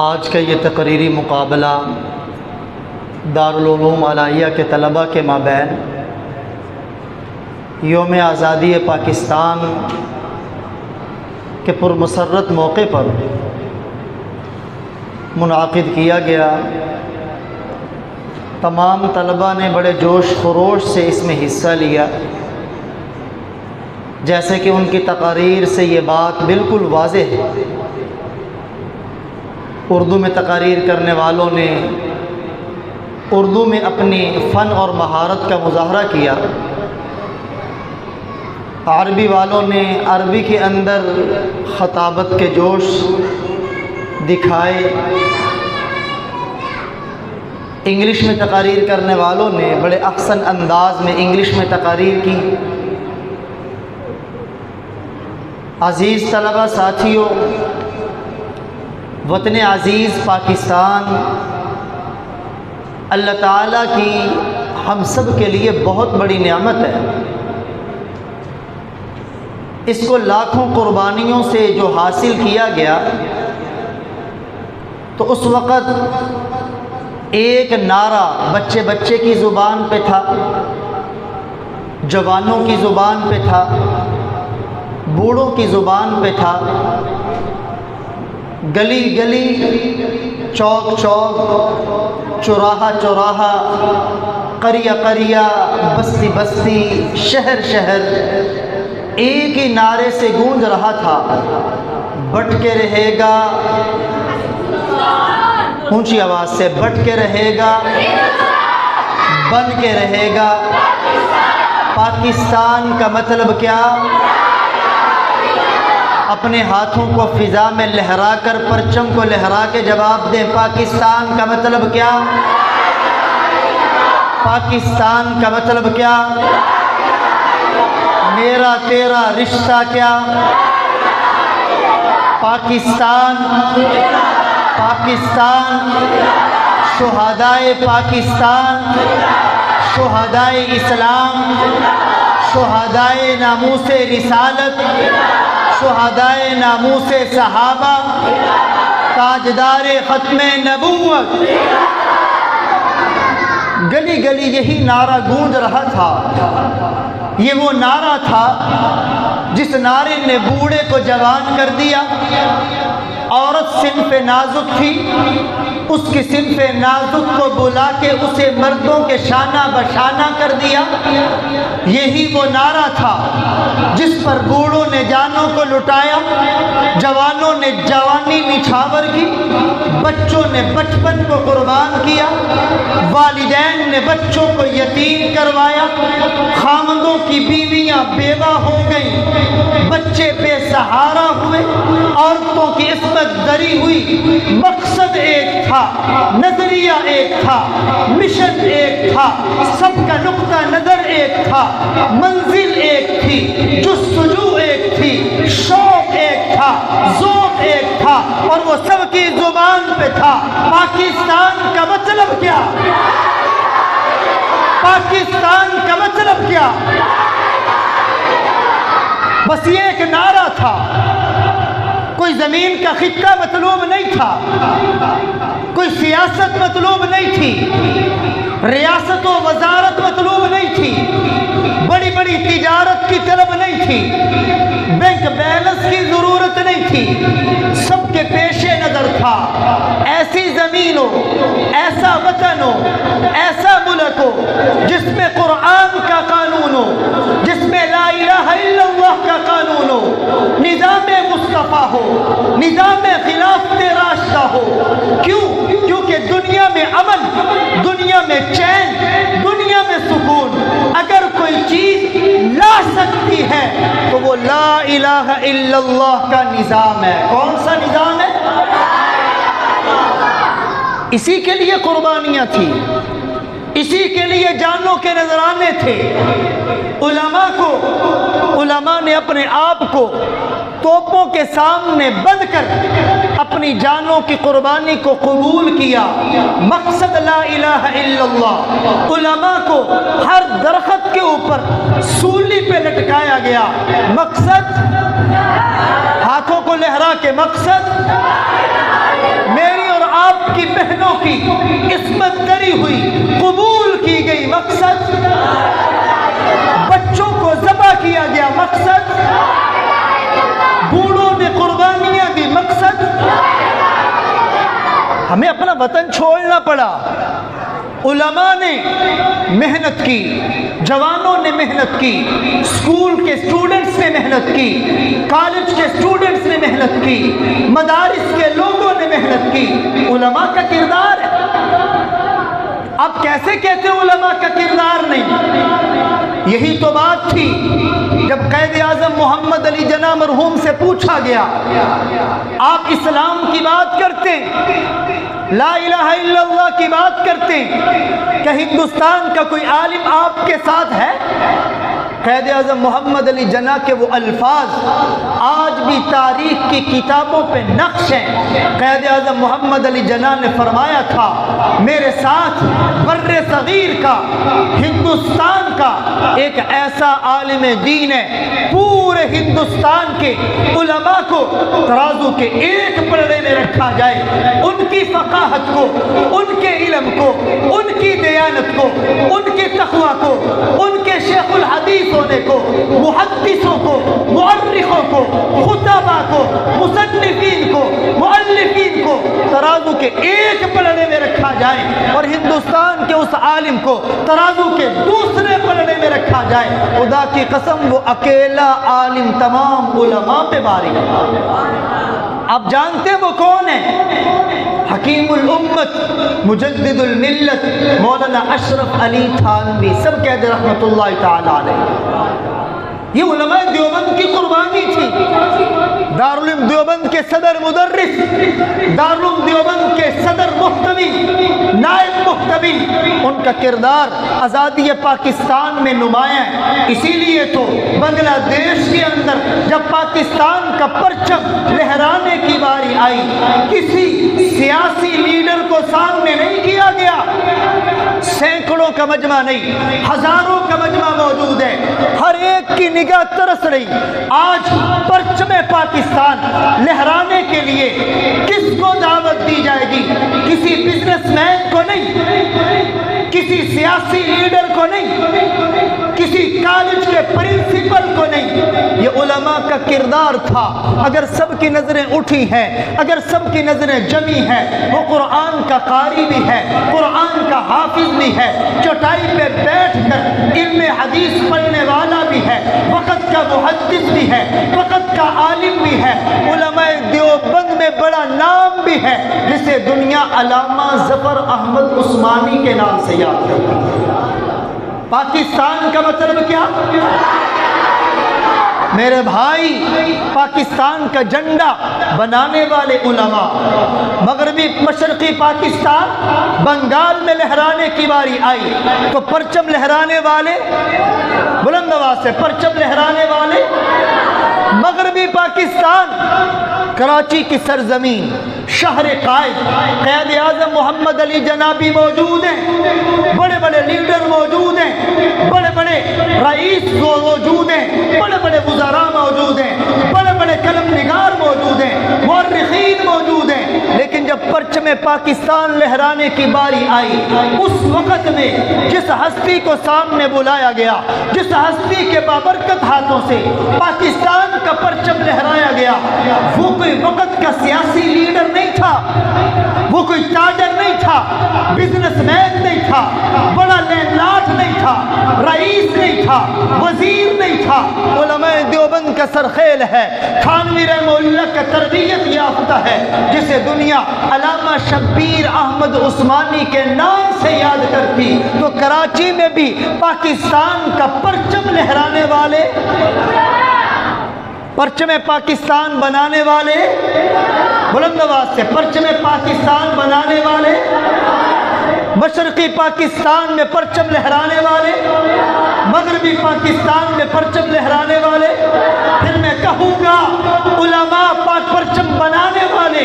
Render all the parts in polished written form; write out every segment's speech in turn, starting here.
آج کا یہ تقریری مقابلہ دارالعلوم عالیہ کے طلباء کے مابین یوم آزادی پاکستان کے پرمسرت موقع پر منعقد کیا گیا۔ تمام طلباء نے بڑے جوش خروش سے اس میں حصہ لیا، جیسے کہ ان کی تقاریر سے یہ بات بالکل واضح ہے۔ اردو میں تقاریر کرنے والوں نے اردو میں اپنی فن اور مہارت کا مظاہرہ کیا، عربی والوں نے عربی کے اندر خطابت کے جوش دکھائے، انگلش میں تقاریر کرنے والوں نے بڑے احسن انداز میں انگلش میں تقاریر کی۔ عزیز طلبہ ساتھیوں، وطن عزیز پاکستان اللہ تعالیٰ کی ہم سب کے لیے بہت بڑی نعمت ہے۔ اس کو لاکھوں قربانیوں سے جو حاصل کیا گیا، تو اس وقت ایک نعرہ بچے بچے کی زبان پہ تھا، جوانوں کی زبان پہ تھا، بوڑھوں کی زبان پہ تھا، گلی گلی، چوک چوک، چوراہا چوراہا، قریہ قریہ، بستی بستی، شہر شہر ایک ہی نعرے سے گونج رہا تھا، بٹ کے رہے گا، اونچی آواز سے، بٹ کے رہے گا، بن کے رہے گا۔ پاکستان کا مطلب کیا؟ اپنے ہاتھوں کو فضا میں لہرا کر، پرچم کو لہرا کے جواب دیں، پاکستان کا مطلب کیا؟ پاکستان کا مطلب کیا؟ میرا تیرا رشتہ کیا؟ پاکستان، پاکستان، شہدائے پاکستان، شہدائے اسلام، شہدائے ناموس رسالت، شہدائے ناموس صحابہ، تاجدار ختم نبوت۔ گلی گلی یہی نعرہ گونج رہا تھا۔ یہ وہ نعرہ تھا جس نعرے نے بوڑھے کو جوان کر دیا۔ عورت صنف نازک تھی، اس کی صنف نازک کو بلا کے اسے مردوں کے شانہ بشانہ کر دیا۔ یہی وہ نعرہ تھا جس پر بوڑھوں نے جانوں کو لٹایا، جوانوں نے جوانی نچھاور کی، بچوں نے بچپن کو قربان کیا، والدین نے بچوں کو یتیم کروایا، خامندوں کی بیویاں بیوہ ہو گئیں، بچے بے سہارا ہوئے، عورتوں کی عصمت دری ہوئی۔ مقصد ایک تھا، نظریہ ایک تھا، مشن ایک تھا، سب کا نقطہ نظر ایک تھا، منزل ایک تھی، جستجو ایک تھی، شوق ایک تھا، ذوق ایک تھا، اور وہ سب کی زبان پہ تھا۔ پاکستان کا مطلب کیا؟ پاکستان کا مطلب کیا؟ بس یہ ایک نعرہ تھا، کوئی زمین کا خطہ مطلوب نہیں تھا، کوئی سیاست مطلوب نہیں تھی، ریاست و وزارت مطلوب نہیں تھی، بڑی بڑی تجارت کی طلب نہیں تھی، بینک بیلنس کی ضرورت نہیں تھی، سب کے پیش نظر تھا ایسی زمین ہو، ایسا وطن ہو، ایسا ملک ہو جس میں قرآن کا قانون ہو، جس میں لا الہ الا اللہ کا قانون ہو، نظام مصطفیٰ ہو، نظام خلافت راشدہ ہو۔ کیوں؟ کیونکہ دنیا میں امن، دنیا میں چین، دنیا میں سکون اگر کوئی چیز لا سکتی ہے تو وہ لا الہ الا اللہ کا نظام ہے۔ کون سا نظام ہے؟ اسی کے لیے قربانیاں تھیں، اسی کے لیے جانوں کے نذرانے تھے۔ علماء نے اپنے آپ کو توپوں کے سامنے بند کر اپنی جانوں کی قربانی کو قبول کیا۔ مقصد لا الہ الا اللہ۔ علماء کو ہر درخت کے اوپر سولی پہ لٹکایا گیا۔ مقصد ہاتھوں کو لہرا کے، مقصد میری ہمیں اپنا وطن چھوڑنا پڑا. علماء نے محنت کی، جوانوں نے محنت کی، اسکول کے اسٹوڈنٹس نے محنت کی، کالج کے اسٹوڈنٹس نے محنت کی، مدارس کے لوگوں نے محنت کی. علماء کا کردار ہے. اب کیسے کہتے ہیں علماء کا کردار نہیں؟ یہی تو بات تھی جب قائد اعظم محمد علی جناح مرحوم سے پوچھا گیا آپ اسلام کی بات کرتے ہیں، لا الہ الا اللہ کی بات کرتے ہیں، کہ ہندوستان کا کوئی عالم آپ کے ساتھ ہے؟ قائد اعظم محمد علی جناح کے وہ الفاظ آج بھی تاریخ کی کتابوں پہ نقش ہیں. قائد اعظم محمد علی جناح نے فرمایا تھا میرے ساتھ بر صغیر کا، ہندوستان کا ایک ایسا عالم دین ہے، پورے ہندوستان کے علماء کو ترازو کے ایک پلڑے میں رکھا جائے، ان کی فقاہت کو، ان کے علم کو، ان کی دیانت کو، ان کے تقوی کو، ان کے شیخ الحدیث ہونے کو، محدثوں کو، مؤرخوں کو، خطباء کو، مصنفین کو، مؤلفین کو ترازو کے ایک پلڑے میں رکھا جائے، اور ہندوستان کے اس عالم کو ترازو کے دوسرے پلڑے میں رکھا جائے. خدا کی قسم وہ اکیلا عالم تمام علماء پہ باری ہے. آپ جانتے ہیں وہ کون ہے؟ حکیم الامت، مجدد الملت، مولانا اشرف علی تھانوی، سب کہتے رحمت اللہ تعالی علیہ. یہ علماء دیوبند کی قربانی تھی. دارالعلوم دیوبند کے صدر مدرس، دارالعلوم دیوبند کے صدر محتوی، نائب محتوی، ان کا کردار آزادی پاکستان میں نمایاں ہے. اسی لیے تو بنگلہ دیش کے اندر جب پاکستان کا پرچم لہرانے کی باری آئی، کسی سیاسی لیڈر کو سامنے نہیں کیا گیا. سینکڑوں کا مجمع نہیں، ہزاروں کا مجمع موجود ہے، ہر ایک کی نگاہ ترس رہی. آج پرچم پاکستان لہرانے کے لیے کس کو دعوت دی جائے گی؟ کسی بزنس مین کو نہیں، کسی سیاسی لیڈر کو نہیں، کسی کالج کے پرنسپل کو نہیں. یہ علماء کا کردار تھا. اگر سب کی نظریں اٹھی ہیں، اگر سب کی نظریں جمی ہیں، وہ قرآن کا قاری بھی ہے، قرآن کا حافظ بھی ہے، چوٹائی پہ بیٹھ کر علم حدیث پڑھنے والا بھی ہے، وقت کا محدث بھی ہے، وقت کا عالم بھی ہے. علماء دیوبند میں بڑا نام بھی ہے جسے دنیا علامہ ظفر احمد عثمانی کے نام سے یاد کرتی ہے. پاکستان کا مطلب کیا؟ میرے بھائی، پاکستان کا جھنڈا بنانے والے علماء. مغربی مشرقی پاکستان، بنگال میں لہرانے کی باری آئی تو پرچم لہرانے والے، بلند آواز سے پرچم لہرانے والے مغربی پاکستان، کراچی کی سرزمین، شہر قائد، قائد اعظم محمد علی جناح بھی موجود ہیں، بڑے بڑے لیڈر موجود ہیں، بڑے بڑے رئیس موجود ہیں، بڑے بڑے وزراء موجود ہیں، بڑے بڑے قلم نگار موجود ہیں، مورخین موجود ہیں. لیکن جب پرچم پاکستان لہرانے کی باری آئی، اس وقت میں جس ہستی کو سامنے بلایا گیا، جس ہستی کے بابرکت ہاتھوں سے پاکستان کا پرچم لہرایا گیا، وہ کوئی وقت کا سیاسی لیڈر نہیں تھا، وہ کوئی تاجر نہیں تھا، بزنس مین نہیں تھا، بڑا لینڈ لارڈ نہیں تھا، رئیس نہیں تھا، وزیر نہیں تھا. علماء دیوبند کا سرخیل ہے، تھانوی رحمہ اللہ کا تربیت یافتہ ہے، جسے دنیا علامہ شبیر احمد عثمانی کے نام سے یاد کرتی. تو کراچی میں بھی پاکستان کا پرچم لہرانے والے، پرچم پاکستان بنانے والے، بلند آواز سے پرچم پاکستان بنانے والے، مشرقی پاکستان میں پرچم لہرانے والے، مغربی پاکستان میں پرچم لہرانے والے. پھر میں کہوں گا علماء پرچم بنانے والے،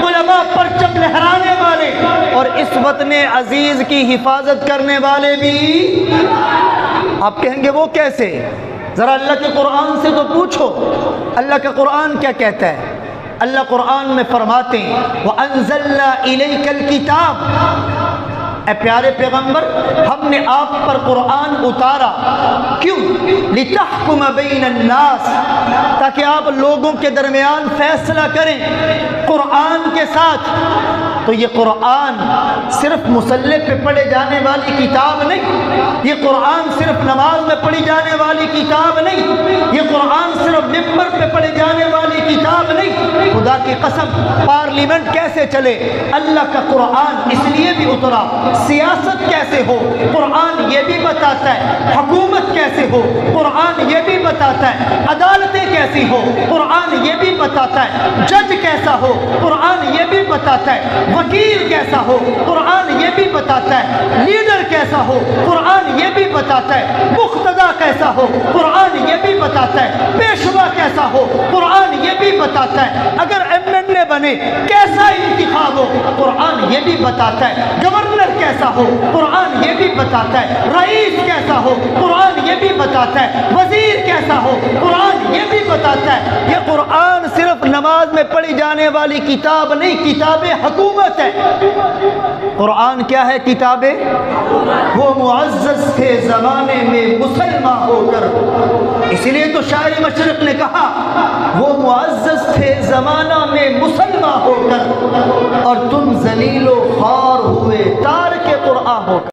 علماء پرچم لہرانے والے، اور اس وطن عزیز کی حفاظت کرنے والے بھی. آپ کہیں گے وہ کیسے؟ ذرا اللہ کے قرآن سے تو پوچھو، اللہ کا قرآن کیا کہتا ہے؟ اللہ قرآن میں فرماتے ہیں وَأَنزَلْنَا إِلَيْكَ الْكِتَابَ، اے پیارے پیغمبر ہم نے آپ پر قرآن اتارا. کیوں؟ لِتَحْكُمَ بَيْنَ النَّاسِ، تاکہ آپ لوگوں کے درمیان فیصلہ کریں. قرآن کے ساتھ، تو یہ قرآن صرف مصلی پہ پڑھے جانے والی کتاب نہیں، یہ قرآن صرف نماز میں پڑھی جانے والی کتاب نہیں، یہ قرآن صرف ممبر پہ پڑھی جانے والی کتاب نہیں۔ خدا کی قسم، پارلیمنٹ کیسے چلے؟ اللہ کا قرآن اس لیے بھی اترا۔ سیاست کیسے ہو؟ قرآن یہ بھی بتاتا ہے۔ حکومت کیسے ہو؟ قرآن یہ بھی بتاتا ہے۔ عدالتیں کیسی ہو؟ قرآن یہ بھی بتاتا ہے۔ جج کیسا ہو؟ قرآن یہ بھی بتاتا ہے۔ وکیل کیسا ہو؟ قرآن یہ بھی بتاتا ہے۔ لیڈر کیسا ہو؟ قرآن یہ بھی بتاتا ہے۔ مقتدی کیسا ہو؟ قرآن یہ بھی بتاتا ہے۔ پیشوا کیسا ہو؟ قرآن یہ بھی بتاتا ہے۔ اگر MLA بنے کیسا انتخاب ہو؟ قرآن یہ بھی بتاتا ہے۔ گورنر کیسا ہو؟ قرآن یہ بھی بتاتا ہے۔ رئیس کیسا ہو؟ قرآن یہ بھی بتاتا ہے۔ وزیر کیسا ہو؟ قرآن یہ بھی بتاتا ہے۔ یہ قرآن صرف نماز میں پڑھی جانے والی کتاب نہیں، کتاب حکومت ہے۔ قرآن کیا ہے؟ کتاب وہ معزز تھے زمانے میں مسلمان ہو کر، اس لیے تو شاعر مشرق نے کہا وہ معزز تھے زمانہ میں مسلمان ہو کر، اور تم ذلیل و خوار ہوئے تارک قرآن ہو کر۔